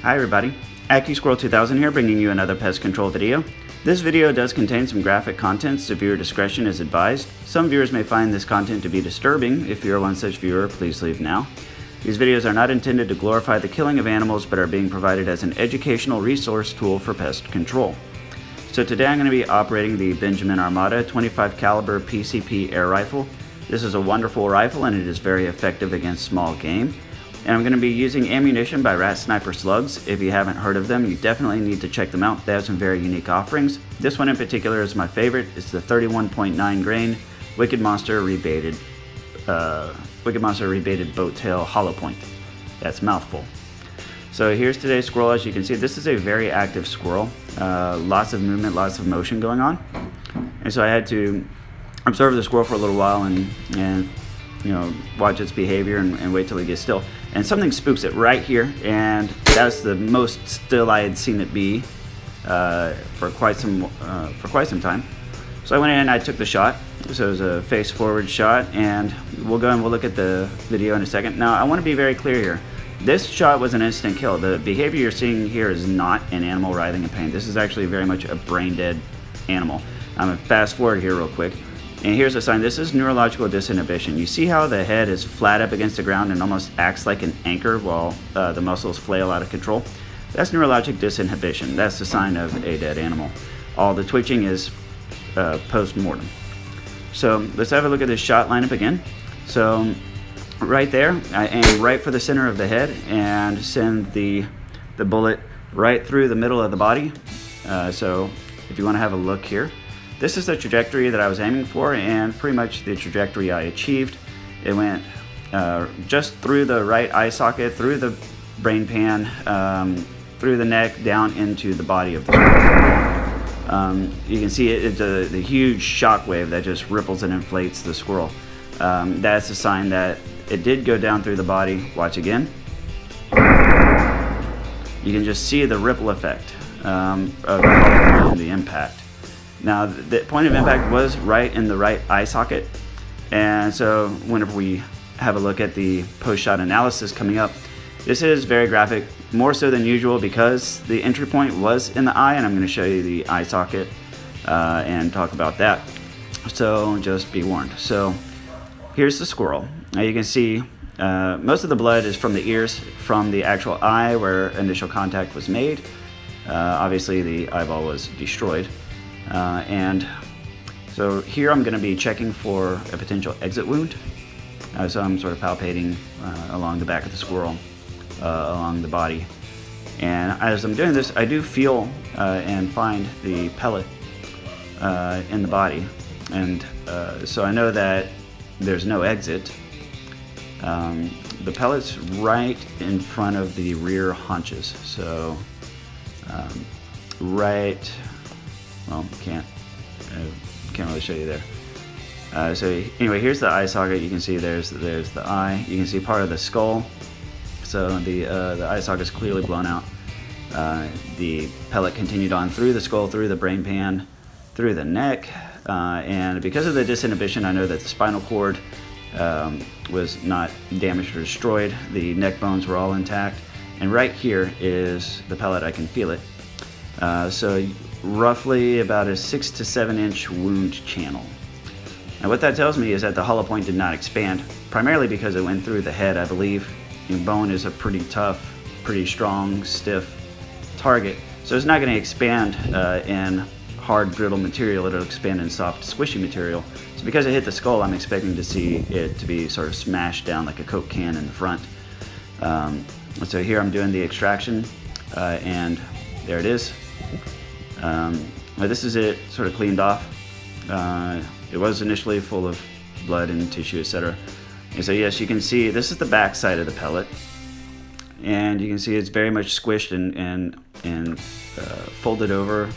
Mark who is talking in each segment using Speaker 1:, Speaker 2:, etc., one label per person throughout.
Speaker 1: Hi everybody, AccuSquirrel2000 here, bringing you another pest control video. This video does contain some graphic content, so viewer discretion is advised. Some viewers may find this content to be disturbing. If you're one such viewer, please leave now. These videos are not intended to glorify the killing of animals, but are being provided as an educational resource tool for pest control. So today I'm going to be operating the Benjamin Armada 25 caliber PCP air rifle. This is a wonderful rifle and it is very effective against small game. And I'm going to be using ammunition by Rat Sniper Slugs. If you haven't heard of them, you definitely need to check them out. They have some very unique offerings. This one in particular is my favorite. It's the 31.9 grain Wicked Monster rebaited boat tail hollow point. That's mouthful. So here's today's squirrel. As you can see, this is a very active squirrel. Lots of movement, lots of motion going on. And so I had to observe the squirrel for a little while and you know, watch its behavior and wait till it gets still. And something spooks it right here, and that's the most still I had seen it be for quite some time. So I went in and I took the shot. So it was a face forward shot, and we'll look at the video in a second. Now I want to be very clear here. This shot was an instant kill. The behavior you're seeing here is not an animal writhing in pain. This is actually very much a brain dead animal. I'm gonna fast forward here real quick. And here's a sign. This is neurological disinhibition. You see how the head is flat up against the ground and almost acts like an anchor while the muscles flail out of control? That's neurologic disinhibition. That's the sign of a dead animal. All the twitching is post-mortem. So let's have a look at this shot lineup again. So right there, I aim right for the center of the head and send the bullet right through the middle of the body. So if you want to have a look here, this is the trajectory that I was aiming for, and pretty much the trajectory I achieved. It went just through the right eye socket, through the brain pan, through the neck, down into the body of the squirrel. You can see it's the huge shock wave that just ripples and inflates the squirrel. That's a sign that it did go down through the body. Watch again. You can just see the ripple effect of the impact. Now, the point of impact was right in the right eye socket, and so whenever we have a look at the post-shot analysis coming up, this is very graphic, more so than usual because the entry point was in the eye, and I'm going to show you the eye socket and talk about that. So just be warned. So here's the squirrel. Now you can see most of the blood is from the ears, from the actual eye where initial contact was made. Obviously the eyeball was destroyed. And so here I'm going to be checking for a potential exit wound. So I'm sort of palpating along the back of the squirrel, along the body. And as I'm doing this, I do feel and find the pellet in the body. And so I know that there's no exit. The pellet's right in front of the rear haunches. So right... Well, can't really show you there. So anyway, here's the eye socket. You can see there's the eye. You can see part of the skull. So the eye socket is clearly blown out. The pellet continued on through the skull, through the brain pan, through the neck, and because of the disinhibition, I know that the spinal cord was not damaged or destroyed. The neck bones were all intact, and right here is the pellet. I can feel it. So roughly about a 6 to 7 inch wound channel. Now what that tells me is that the hollow point did not expand, primarily because it went through the head, I believe. Bone is a pretty tough, pretty strong, stiff target, so it's not going to expand in hard, brittle material. It'll expand in soft, squishy material. So because it hit the skull, I'm expecting to see it to be sort of smashed down like a Coke can in the front. So here I'm doing the extraction, and there it is. This is it sort of cleaned off. It was initially full of blood and tissue, etc. And so yes, you can see this is the back side of the pellet, and you can see it's very much squished and folded over,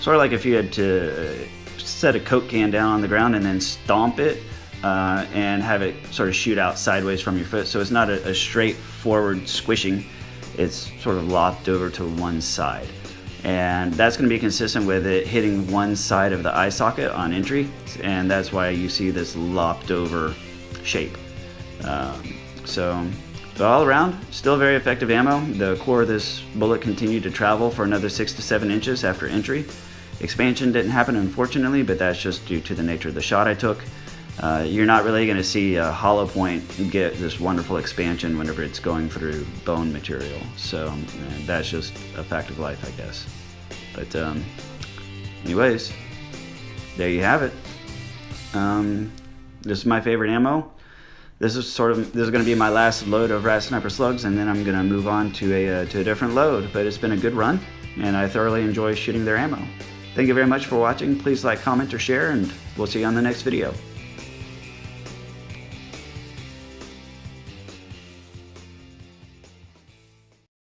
Speaker 1: sort of like if you had to set a Coke can down on the ground and then stomp it and have it sort of shoot out sideways from your foot. So it's not a straight forward squishing, it's sort of lopped over to one side. And that's going to be consistent with it hitting one side of the eye socket on entry, and that's why you see this lopped over shape. So But all around, still very effective ammo. The core of this bullet continued to travel for another 6 to 7 inches after entry. Expansion didn't happen, unfortunately, but that's just due to the nature of the shot I took. You're not really going to see a hollow point get this wonderful expansion whenever it's going through bone material. So that's just a fact of life, I guess. But anyways, there you have it. This is my favorite ammo. This is going to be my last load of Rat Sniper slugs, and then I'm going to move on to a different load. But it's been a good run, and I thoroughly enjoy shooting their ammo. Thank you very much for watching. Please like, comment, or share, and we'll see you on the next video.